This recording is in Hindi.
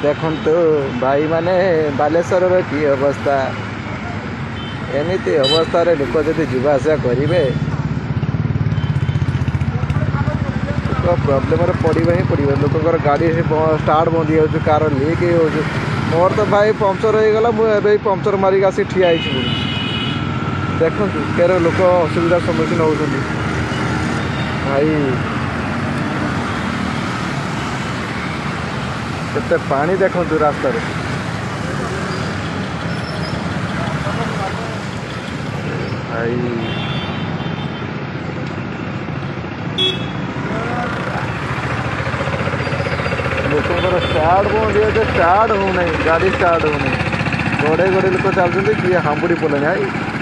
देखु भाई माने बालेश्वर की अवस्था एमती अवस्था लोक जदि जावासा करेंगे प्रोब्लेम पड़ा ही पड़े लोकर गाड़ी स्टार्ट बंद हो कार लीक हो मोर तो भाई पंचर हो गला मुझे पंचर मारिक आसी ठिया देखु केर लोक असुविधार सम्मुखीन होती भाई केते पानी देखु रास्ता भाई लोकर स्टार्ट बंद हो स्टार्ट हो नहीं गाड़ी स्टार्ट हो नहीं गड़े गड़े लोक चलते किए हामुड़ी पड़े भाई